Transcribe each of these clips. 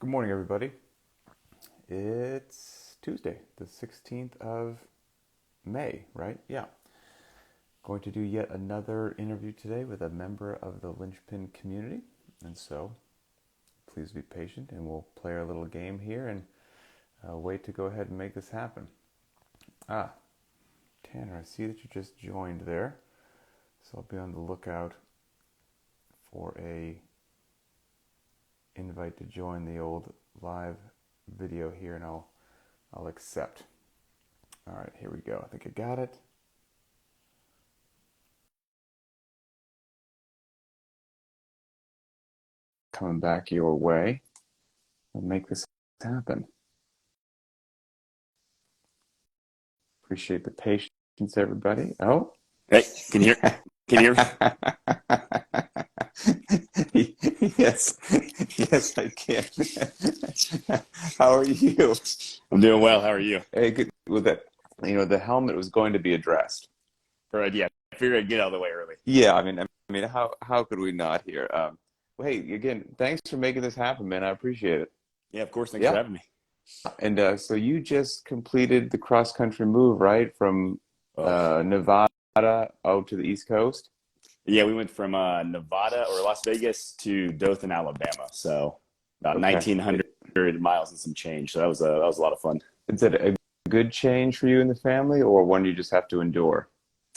Good morning, everybody. It's Tuesday, the 16th of May, right? Yeah. Going to do yet another interview today with a member of the Linchpin community. And so, please be patient and we'll play our little game here and wait to go ahead and make this happen. Tanner, I see that you just joined there. So I'll be on the lookout for a invite to join the old live video here, and I'll accept. All right, here we go. I think I got it. Coming back your way. We'll make this happen. Appreciate the patience, everybody. Oh. Hey, can you hear me? Yes, yes, I can. How are you? I'm doing well. How are you? Hey, good. With that, the helmet was going to be addressed. Right, yeah. I figured I'd get out of the way early. Yeah, I mean, how could we not here? Well, hey, again, thanks for making this happen, man. I appreciate it. Yeah, of course. Thanks for Yeah, having me. and so you just completed the cross country move, right, from Oh, Nevada out to the East Coast. yeah. We went from Nevada or Las Vegas to Dothan, Alabama. So about Okay. 1,900 miles and some change. So that was a lot of fun. Is it a good change for you and the family, or one you just have to endure?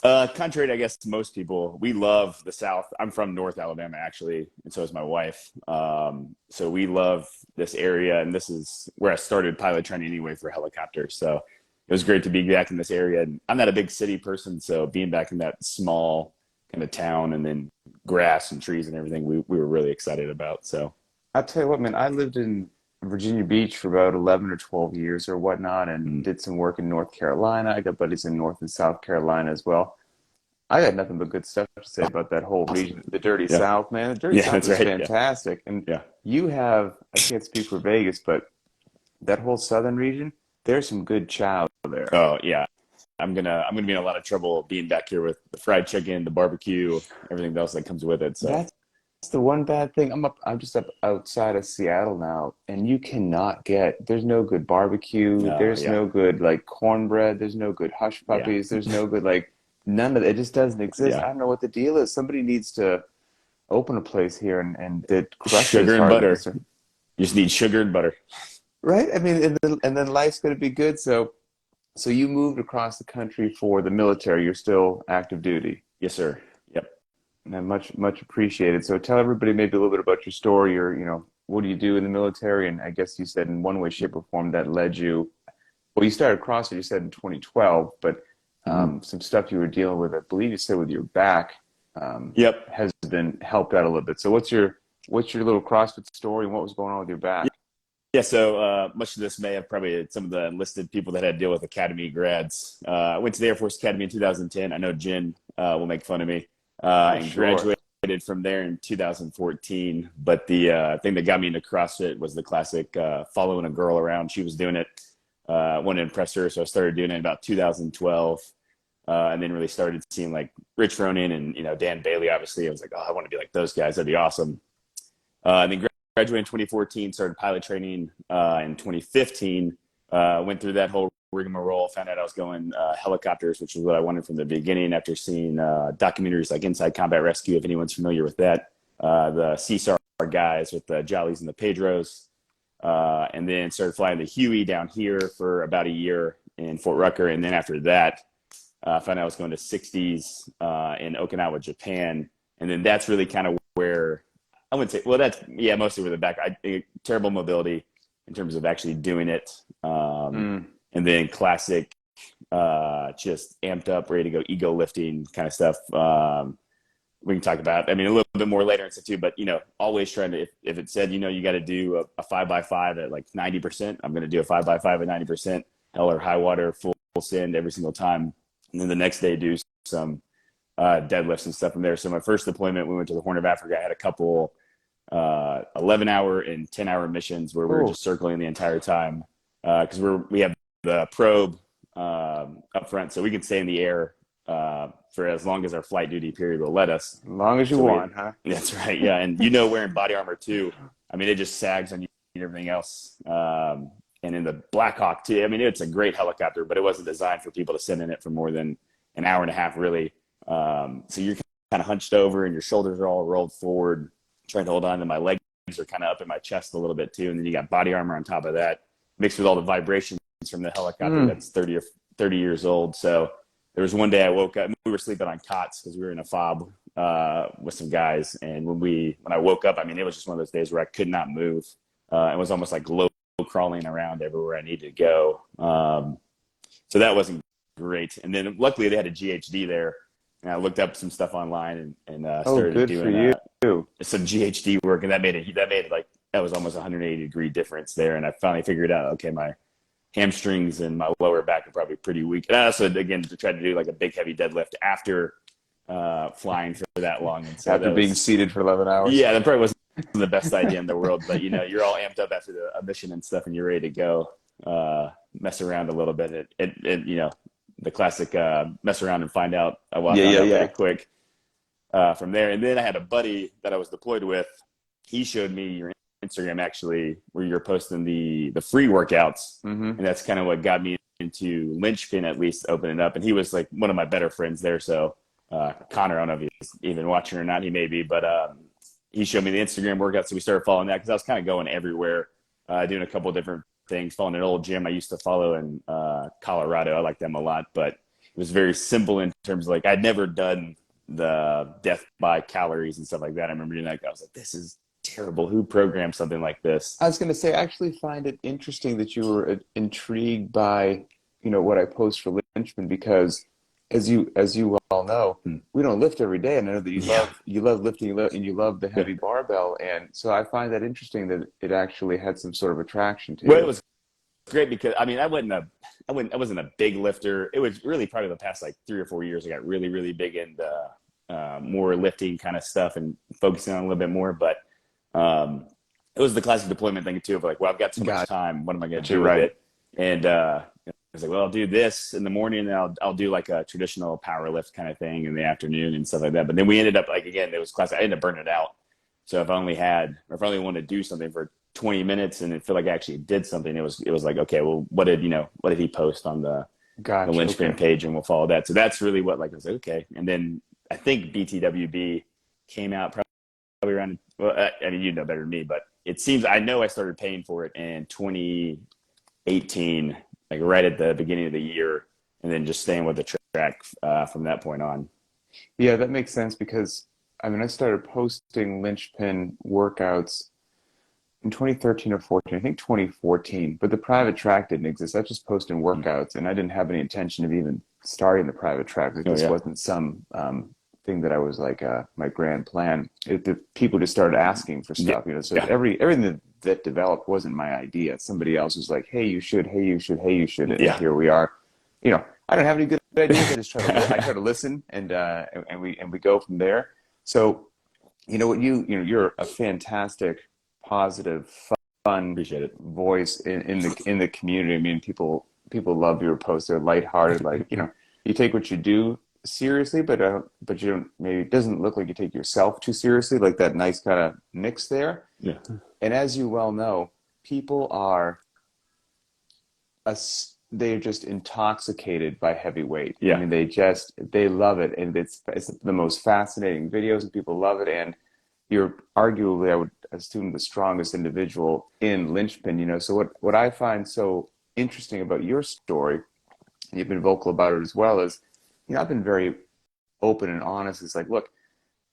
Contrary to, I guess, to most people, we love the South. I'm from North Alabama, actually, and so is my wife. So we love this area, and this is where I started pilot training anyway for helicopters. So it was great to be back in this area. And I'm not a big city person, so being back in that small kind of town and then grass and trees and everything, we were really excited about. So I'll tell you what, man, I lived in Virginia Beach for about 11 or 12 years or whatnot and mm, did some work in North Carolina. I got buddies in North and South Carolina as well. I got nothing but good stuff to say about that whole awesome. region. The Dirty Yeah, South, man. The Dirty yeah, South that's is right. Yeah, fantastic. And yeah. you have, I can't speak for Vegas, but that whole southern region, there's some good chow there. Oh, yeah. I'm gonna be in a lot of trouble being back here with the fried chicken, the barbecue, everything else that comes with it. So That's the one bad thing. I'm just up outside of Seattle now, and you cannot get, there's no good barbecue, there's yeah, no good like cornbread, there's no good hush yeah, puppies, there's no good like none of it. It just doesn't exist. I yeah. don't know what the deal is. Somebody needs to open a place here and that crushes Sugar and hard and butter. concern. You just need sugar and butter. Right? I mean, and then life's going to be good. So you moved across the country for the military. You're still active duty. Yes, sir. Yep. And much appreciated. So tell everybody maybe a little bit about your story, what do you do in the military? And I guess you said in one way, shape, or form that led you, well, you started CrossFit, you said in 2012, but Hmm. some stuff you were dealing with, I believe you said with your back, Yep. has been helped out a little bit. So what's your little CrossFit story and what was going on with your back? Yeah. So much of this may have probably had some of the enlisted people that had to deal with academy grads. I went to the Air Force Academy in 2010. I know Jen will make fun of me, Oh, and sure. graduated from there in 2014. But the thing that got me into CrossFit was the classic following a girl around. She was doing it. Wanted to impress her, so I started doing it in about 2012. And then really started seeing like Rich Ronin and Dan Bailey. Obviously, I was like, oh, I want to be like those guys. That'd be awesome. And then graduated in 2014. Started pilot training in 2015. Went through that whole rigmarole. Found out I was going helicopters, which is what I wanted from the beginning. After seeing documentaries like Inside Combat Rescue, if anyone's familiar with that, the CSAR guys with the Jollies and the Pedros, and then started flying the Huey down here for about a year in Fort Rucker, and then after that. Found out I was going to 60s in Okinawa, Japan. And then that's really kind of where I wouldn't say, well, that's, yeah, mostly where the back, terrible mobility in terms of actually doing it. Mm. And then classic, just amped up, ready to go, ego lifting kind of stuff. We can talk about, I mean, a little bit more later and stuff too, but, always trying to, if it said, you got to do a 5x5 at like 90%, I'm going to do a 5x5 at 90%, hell or high water, full send every single time. And then the next day do some deadlifts and stuff from there. So my first deployment, we went to the Horn of Africa. I had a couple 11-hour and 10-hour missions where we were Oh, just circling the entire time because we have the probe up front, so we can stay in the air for as long as our flight duty period will let us. as long as you So want, huh? that's right, yeah. And wearing body armor too. I mean, it just sags on you and everything else. And in the Black Hawk too. I mean, it's a great helicopter, but it wasn't designed for people to sit in it for more than an hour and a half, really. So you're kind of hunched over and your shoulders are all rolled forward, trying to hold on to my legs are kind of up in my chest a little bit too. And then you got body armor on top of that, mixed with all the vibrations from the helicopter that's 30 years old. So there was one day I woke up, we were sleeping on cots because we were in a fob with some guys. And when I woke up, I mean, it was just one of those days where I could not move. It was almost like low crawling around everywhere I needed to go. So that wasn't great. And then luckily they had a GHD there. And I looked up some stuff online and started doing some GHD work. And that was almost 180-degree difference there. And I finally figured out, okay, my hamstrings and my lower back are probably pretty weak. And I also, again, tried to do like a big heavy deadlift after flying for that long. And so after being seated for 11 hours. Yeah, that probably wasn't the best idea in the world. But, you're all amped up after a mission and stuff and you're ready to go mess around a little bit. The classic mess around and find out. I walked out very quick from there. And then I had a buddy that I was deployed with. He showed me your Instagram, actually, where you're posting the free workouts. And that's kind of what got me into Linchpin, at least opening up. And he was like one of my better friends there. So Connor, I don't know if he's even watching or not. He may be, but he showed me the Instagram workouts. So we started following that because I was kind of going everywhere, doing a couple of different things, following an old gym I used to follow in Colorado. I like them a lot, but it was very simple in terms of like, I'd never done the death by calories and stuff like that. I remember doing that. I was like, this is terrible. Who programmed something like this? I was going to say, I actually find it interesting that you were intrigued by, what I post for Linchpin, because as you well know, we don't lift every day. And I know that you love lifting and you love the heavy barbell. And so I find that interesting that it actually had some sort of attraction to you. Well, it was great because I wasn't a big lifter. It was really probably the past like 3 or 4 years I got really, really big into more lifting kind of stuff and focusing on a little bit more. But it was the classic deployment thing too of like, well, I've got so much time. What am I going to do with it? And I was like, well, I'll do this in the morning and I'll do like a traditional power lift kind of thing in the afternoon and stuff like that. But then we ended up like, again, it was classic. I ended up burning it out. So if I only wanted to do something for 20 minutes and it felt like I actually did something, it was like, okay, well, what did he post on the Linchpin page, and we'll follow that. So that's really what, like, I was like, okay. And then I think BTWB came out probably around, well, I mean, you know better than me, but it seems, I know I started paying for it in 2018, like right at the beginning of the year, and then just staying with the track from that point on. Yeah, that makes sense because, I mean, I started posting Linchpin workouts in 2013 or 14, I think 2014, but the private track didn't exist. I was just posting workouts, and I didn't have any intention of even starting the private track. It just wasn't some thing that I was like my grand plan. The people just started asking for stuff, So everything that developed wasn't my idea. Somebody else was like, "Hey, you should. Hey, you should. Hey, you should." And here we are. I don't have any good ideas. I just try to listen, and we go from there. So, you're a fantastic, positive, fun voice in the community. I mean, people love your posts. They're lighthearted. Like, you take what you do seriously, but you don't, maybe it doesn't look like you take yourself too seriously, like that nice kind of mix there. Yeah. And as you well know, people are they're just intoxicated by heavyweight. Yeah. I mean, they love it, and it's the most fascinating videos, and people love it. And you're arguably, I would assume, the strongest individual in Linchpin. So what I find so interesting about your story, and you've been vocal about it as well, is I've been very open and honest. It's like, look,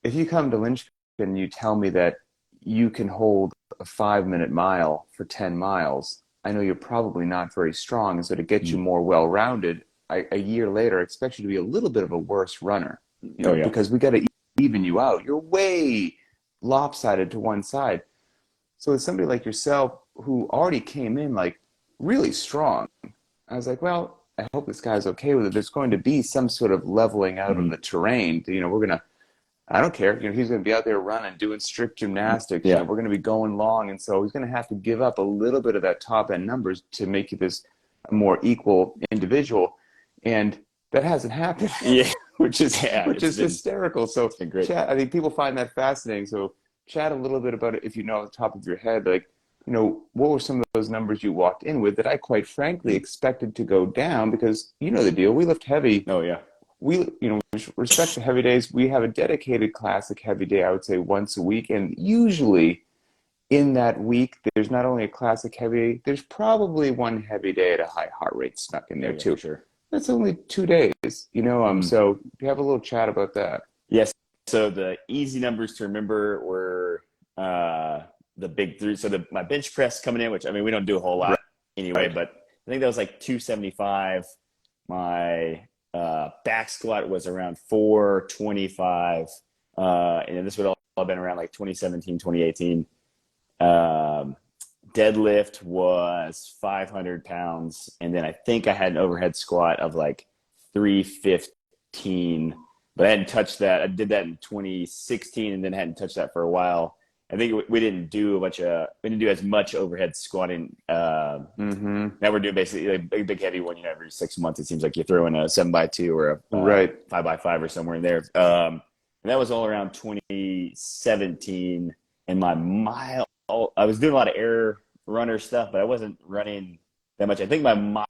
if you come to Linchpin, you tell me that you can hold a 5-minute mile for 10 miles. I know you're probably not very strong. And so to get you more well-rounded, a year later, I expect you to be a little bit of a worse runner. Because we got to even you out. You're way lopsided to one side. So as somebody like yourself who already came in like really strong, I was like, well, I hope this guy's okay with it. There's going to be some sort of leveling out on the terrain. I don't care. He's going to be out there running, doing strict gymnastics. Yeah. We're going to be going long. And so he's going to have to give up a little bit of that top end numbers to make you this more equal individual. And that hasn't happened. Yeah. which is hysterical. So I think people find that fascinating. So chat a little bit about it if you know off the top of your head, like what were some of those numbers you walked in with that I quite frankly expected to go down because you know the deal. We lift heavy. Oh yeah. With respect to heavy days, we have a dedicated classic heavy day, I would say once a week. And usually in that week, there's not only a classic heavy day, there's probably one heavy day at a high heart rate snuck in Oh there yeah, for too. sure. That's only 2 days, Mhm. so we have a little chat about that. Yes. So the easy numbers to remember were uh, the big three. So my bench press coming in, which I mean we don't do a whole lot anyway, Right. but I think that was like 275. My back squat was around 425, and this would all have been around like 2017, 2018. Um, Deadlift was 500 pounds, and then I think I had an overhead squat of like 315, but I hadn't touched that. I did that in 2016 and then hadn't touched that for a while. I think we didn't do we didn't do as much overhead squatting. Mm-hmm. Now we're doing basically a big heavy one, every 6 months. It seems like you throw in a 7x2 or a Right. 5x5 or somewhere in there. And that was all around 2017. And my mile, I was doing a lot of air runner stuff, but I wasn't running that much. I think my mile,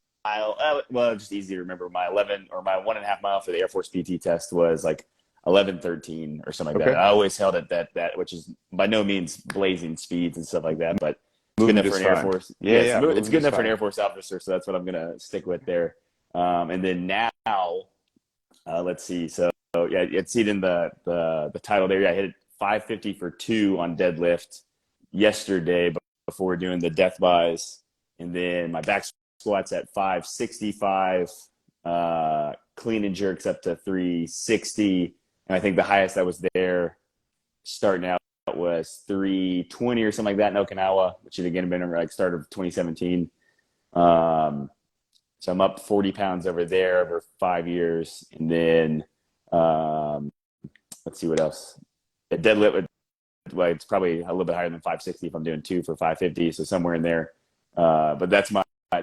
well, just easy to remember. My 11 or my 1.5 mile for the Air Force PT test was like 11:13 or something like that. Okay. I always held it that, which is by no means blazing speeds and stuff like that, but it's good Moving enough for just an Air fine. Force. Yeah, Yes, yeah, it's moving good just enough for an fine. Air Force officer, so that's what I'm gonna stick with there. And then now, let's see. So yeah, it's seen in the title there. Yeah, I hit it 550 for 2 on deadlift yesterday before doing the death buys, and then my back squats at 565, clean and jerks up to 360, and I think the highest I was there starting out was 320 or something like that in Okinawa, which had again been like start of 2017. Um, so I'm up 40 pounds over there over 5 years. And then let's see what else. A deadlift, well, it's probably a little bit higher than 560 if I'm doing 2 for 550. So somewhere in there. But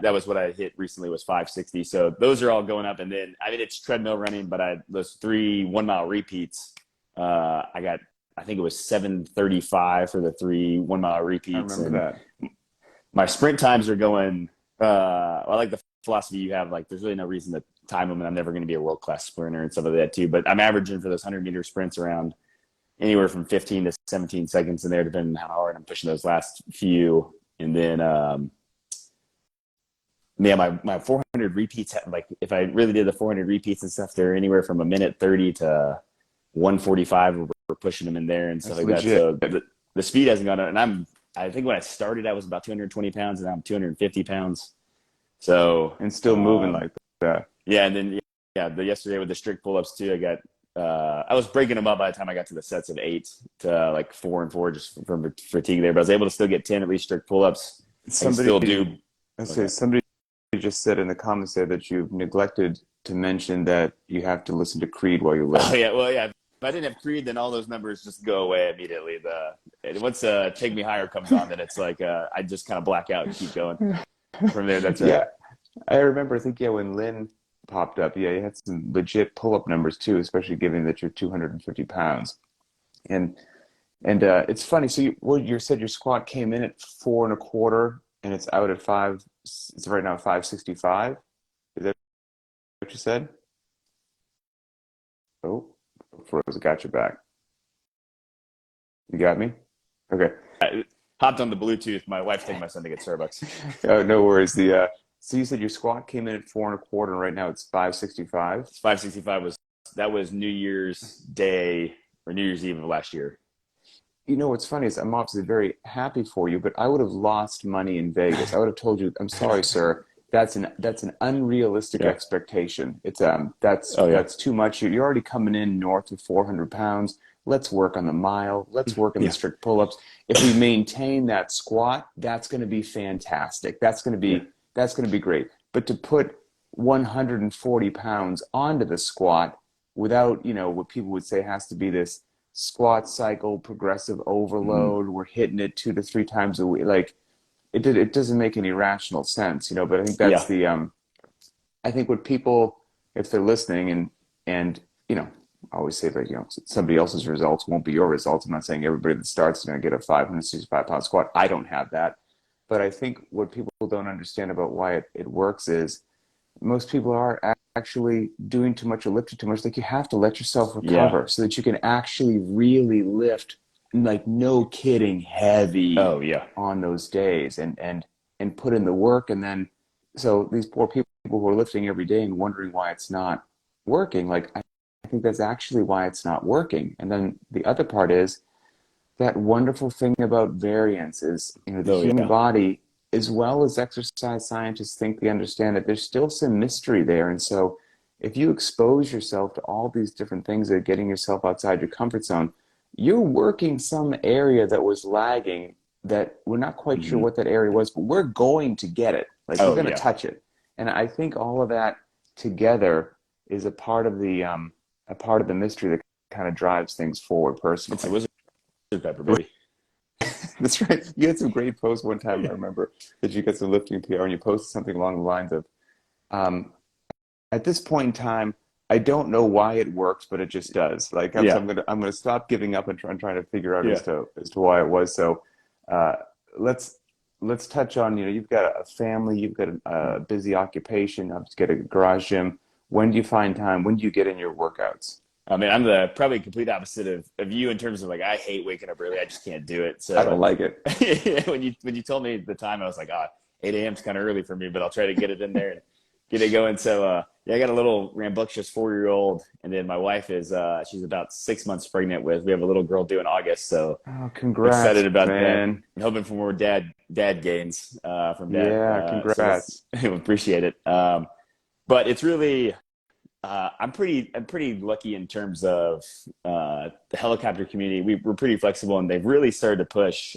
that was what I hit recently was 560. So those are all going up. And then, I mean, it's treadmill running, but those 3 1 mile repeats, I think it was 735 for the 3 1 mile I repeats. remember And that. my sprint times are going, I like the philosophy you have. Like, there's really no reason to time them, and I'm never going to be a world class sprinter and stuff like that too. But I'm averaging for those 100-meter sprints around anywhere from 15 to 17 seconds in there, depending on how hard I'm pushing those last few. And then, yeah, my 400 repeats, like if I really did the 400 repeats and stuff, they're anywhere from a minute 30 to 145. We're pushing them in there and stuff That's like that. legit. So the speed hasn't gone up. And I think when I started, I was about 220 pounds, and now I'm 250 pounds. So, And still moving like that. yeah. And then, yeah, yesterday with the strict pull-ups too, I was breaking them up by the time I got to the sets of 8 to like 4 and 4 just from fatigue there, but I was able to still get 10 at least strict pull-ups. I can Somebody, still do. I say Okay. somebody just said in the comments there that you've neglected to mention that you have to listen to Creed while you Oh lift. yeah. Well, yeah. If I didn't have Creed, then all those numbers just go away immediately. Once Take Me Higher comes on, then it's like I just kind of black out and keep going from there. That's Yeah, I remember. I think when Lynn popped up, you had some legit pull-up numbers too, especially given that you're 250 pounds. And it's funny. So you said your squat came in at 4 1/4, and it's out at 5. It's right now at 565. Is that what you said? Oh, froze. Got your back. You got me? Okay. I hopped on the Bluetooth. My wife's taking my son to get Starbucks. Oh, no worries. So you said your squat came in at 4 1/4, and right now it's 565. 565 was New Year's Day or New Year's Eve of last year. What's funny is I'm obviously very happy for you, but I would have lost money in Vegas. I would have told you, I'm sorry, sir. That's an unrealistic Yeah. expectation. Oh yeah. That's too much. You're already coming in north of 400 pounds. Let's work on the mile. Let's work on the Yeah. strict pull-ups. If we maintain that squat, that's going to be fantastic. Yeah. That's going to be great. But to put 140 pounds onto the squat without, what people would say has to be this squat cycle, progressive Mm-hmm. overload. We're hitting it 2 to 3 times a week. Like it doesn't make any rational sense, But I think that's Yeah. the I think what people, if they're listening, and I always say that somebody else's results won't be your results. I'm not saying everybody that starts is going to get a 565 pound squat. I don't have that. But I think what people don't understand about why it works is most people are actually doing too much or lifting too much. Like you have to let yourself Yeah. recover so that you can actually really lift, like no kidding, heavy Oh yeah. on those days and put in the work. And then, so these poor people who are lifting every day and wondering why it's not working, like I think that's actually why it's not working. And then the other part is that wonderful thing about variance is, the Oh human yeah. body, as well as exercise scientists think they understand that there's still some mystery there. And so if you expose yourself to all these different things that are getting yourself outside your comfort zone, you're working some area that was lagging that we're not quite sure Hmm. what that area was, but we're going to get it. Like we're Oh going to yeah. touch it. And I think all of that together is a part of the mystery that kind of drives things forward It's a personally. wizard pepper, baby. That's right. You had some great posts one time. I remember that you got some lifting PR, and you posted something along the lines of, um, "At this point in time, I don't know why it works, but it just does. Like Yeah. I'm gonna stop giving up and trying to figure out Yeah. as to why it was." So uh, let's let's touch on, you've got a family, you've got a busy occupation, you've got a garage gym. When do you find time? When do you get in your workouts? I mean, I'm the probably complete opposite of you in terms of like I hate waking up early. I just can't do it. I So don't like it. when you told me the time, I was like, 8 a.m. is kind of early for me, but I'll try to get it in there and get it going. So yeah, I got a little rambunctious 4-year-old, and then my wife is she's about 6 months pregnant with. We have a little girl due in August, so Oh, excited congrats, about that. man. And hoping for more dad gains from dad. Yeah, So let's congrats. appreciate it. But it's really I'm pretty lucky in terms of the helicopter community. We're pretty flexible, and they've really started to push.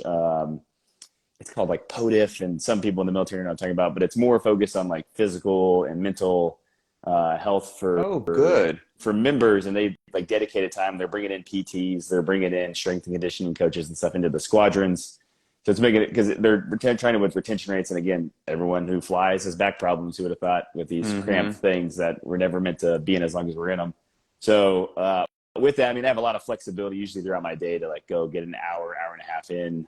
It's called like PODIF, and some people in the military are not talking about, but it's more focused on like physical and mental health Oh, good. for members, and they like dedicated time. They're bringing in PTs, they're bringing in strength and conditioning coaches and stuff into the squadrons. So it's making it because they're trying to with retention rates, and again, everyone who flies has back problems. Who would have thought with these cramped Hmm. things that we're never meant to be in as long as we're in them. So with that, I mean, I have a lot of flexibility usually throughout my day to like go get an hour and a half in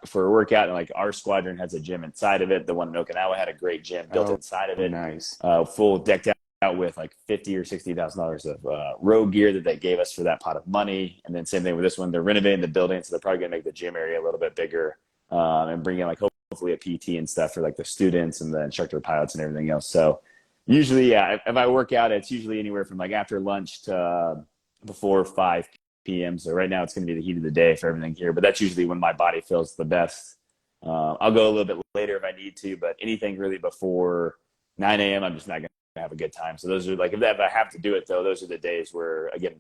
for a workout. And like our squadron has a gym inside of it. The one in Okinawa had a great gym built Oh, inside of it, nice. full decked out with like $50,000 or $60,000 of road gear that they gave us for that pot of money. And then same thing with this one, they're renovating the building, so they're probably gonna make the gym area a little bit bigger, and bring in like hopefully a PT and stuff for like the students and the instructor pilots and everything else. So usually, yeah, if I work out, it's usually anywhere from like after lunch to before 5 p.m. So right now it's going to be the heat of the day for everything here, but that's usually when my body feels the best. I'll go a little bit later if I need to, but anything really before 9 a.m., I'm just not going to have a good time. So those are like, if I have to do it though, those are the days where, again,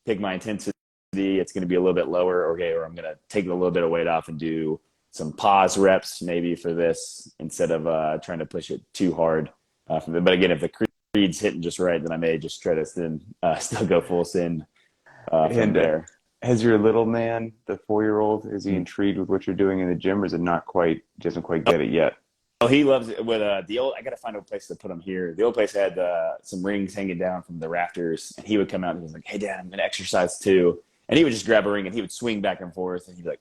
pick my intensity. It's going to be a little bit lower, okay, or I'm going to take a little bit of weight off and do some pause reps maybe for this instead of trying to push it too hard. But again, if the creed's hitting just right, then I may just try to still go full send from And there. has your little man, the 4-year-old, is he Mm. intrigued with what you're doing in the gym, or is it not quite, doesn't quite get it yet? Oh, he loves it. With the old, I got to find a place to put him here. The old place had some rings hanging down from the rafters, and he would come out and he was like, "Hey, Dad, I'm going to exercise too." And he would just grab a ring and he would swing back and forth, and he'd be like,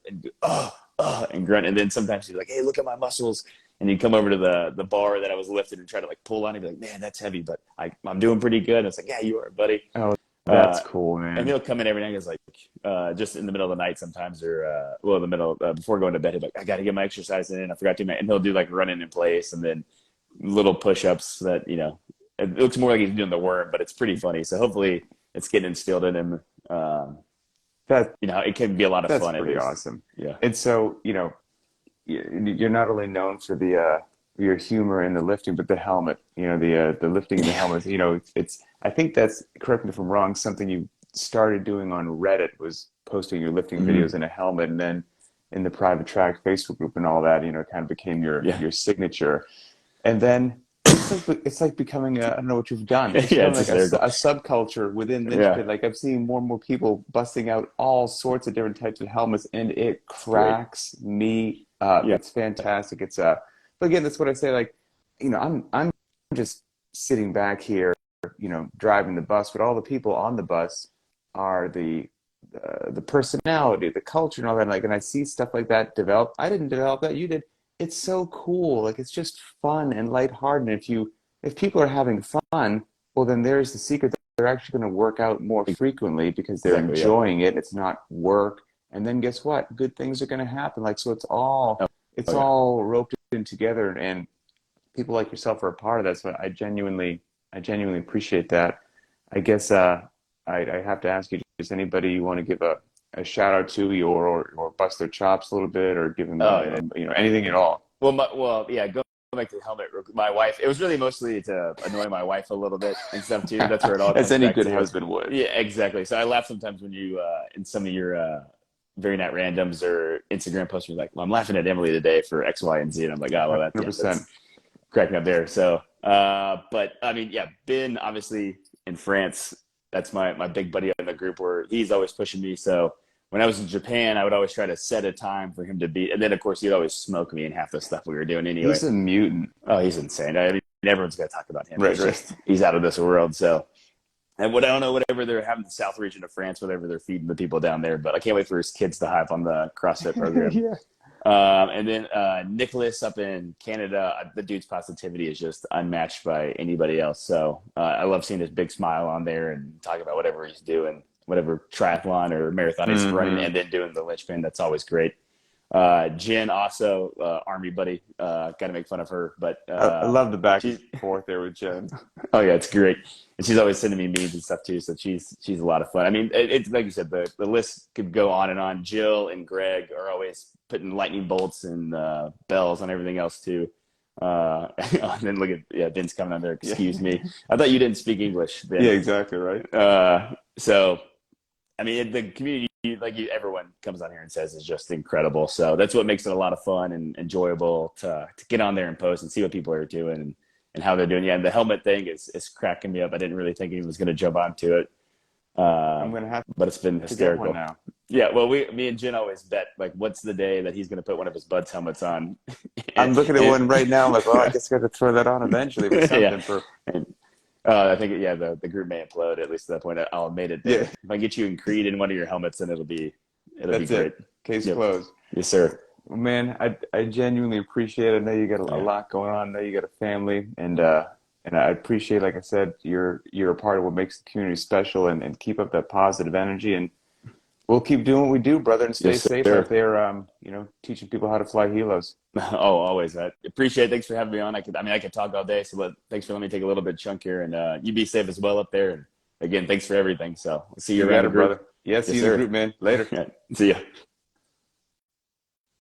and grunt. And then sometimes he'd be like, "Hey, look at my muscles." And he'd come over to the bar that I was lifting and try to like pull on. He'd be like, "Man, that's heavy, but I'm doing pretty good." And it's like, "Yeah, you are, buddy." Oh, that's Uh, cool, and man. he'll come in every night. He's like, just in the middle of the night sometimes, or well, in the middle before going to bed, he'll be like, "I got to get my exercise in. I forgot to." And he'll do like running in place, and then little push-ups that it looks more like he's doing the worm, but it's pretty funny. So hopefully, it's getting instilled in him. That It can be a lot of that's fun at pretty least. awesome. Yeah. And so, you're not only known for the your humor in the lifting, but the helmet. The lifting in the helmet. It's I think that's, correct me if I'm wrong, something you started doing on Reddit, was posting your lifting Hmm. videos in a helmet, and then in the private track Facebook group and all that, it kind of became Yeah. your signature. And then it's like becoming I don't know what you've done. It's Yeah. becoming It's like hysterical. a subculture within Yeah. Linchpin. Like I'm seeing more and more people busting out all sorts of different types of helmets, and it It's great. cracks me up. Yeah. It's fantastic. But again, that's what I say. Like, I'm just sitting back here, driving the bus, but all the people on the bus are the personality, the culture, and all that. Like, and I see stuff like that develop. I didn't develop that. You did. it's so cool. Like it's just fun and lighthearted. And if people are having fun, well, then there's the secret. They're actually going to work out more frequently because they're Exactly. Yeah. enjoying it. It's not work. And then guess what? Good things are going to happen. Like, so Oh, it's oh yeah. all roped in together, and people like yourself are a part of that. So I genuinely appreciate that. I guess, I have to ask you, is anybody you want to give a shout out to, or bust their chops a little bit, or give them, Oh yeah. anything at all? Well, yeah. Going back to the helmet, my wife. It was really mostly to annoy my wife a little bit and stuff too. That's where it all As comes any back good to. husband would. Yeah, exactly. So I laugh sometimes when you in some of your very not randoms or Instagram posts, you're like, "Well, I'm laughing at Emily today for X, Y, and Z," and I'm like, "Oh, well, that's 100%. cracking up there." So, but I mean, yeah, Ben obviously in France. That's my big buddy in the group where he's always pushing me. So when I was in Japan, I would always try to set a time for him to be, and then of course he'd always smoke me in half the stuff we were doing anyway. He's a mutant. Oh, he's insane. I mean, everyone's got to talk about him. Right, right. He's out of this world. So, and what I don't know, whatever they're having the South region of France, whatever they're feeding the people down there, but I can't wait for his kids to hype on the CrossFit program. Yeah. And then Nicholas up in Canada, the dude's positivity is just unmatched by anybody else. So I love seeing his big smile on there and talking about whatever he's doing, whatever triathlon or marathon he's running, and then doing the Linchpin. That's always great. Jen also, Army buddy, got to make fun of her, but I love the back and forth there with Jen. oh yeah, it's great, and she's always sending me memes and stuff too. So she's a lot of fun. I mean, it's like you said, the list could go on and on. Jill and Greg are always putting lightning bolts and bells on everything else too. And then look at Ben's coming on there. Excuse me, I thought you didn't speak English, Ben. Yeah, exactly right. So I mean, the community, like everyone comes on here and says, is just incredible. So that's what makes it a lot of fun and enjoyable to get on there and post and see what people are doing and how they're doing. Yeah, and the helmet thing is cracking me up. I didn't really think he was going to jump onto it. I'm gonna have but it's been to hysterical. get one now. Yeah, well, me and Jen always bet, like, what's the day that he's going to put one of his buds helmets on? I'm looking at one right now. I'm like, well, I guess I got to throw that on eventually. But something Yeah. for. I think, the group may implode. At least at that point, I'll have made it there. Yeah. If I get you in Creed in one of your helmets, then it'll be That's great. it. Case Yep. closed. Yes, sir. Well, man, I genuinely appreciate it. I know you got a lot going on. I know you got a family, and I appreciate, like I said, you're a part of what makes the community special, and keep up that positive energy, and we'll keep doing what we do, brother, and stay Yes, safe sir. out there. Teaching people how to fly helos. Oh, always. I appreciate it. Thanks for having me on. I could talk all day. So thanks for letting me take a little bit of chunk here, and you be safe as well up there. And again, thanks for everything. So I'll see you around the group. brother. Yeah, see you in the group, man. Later. Yeah. See ya.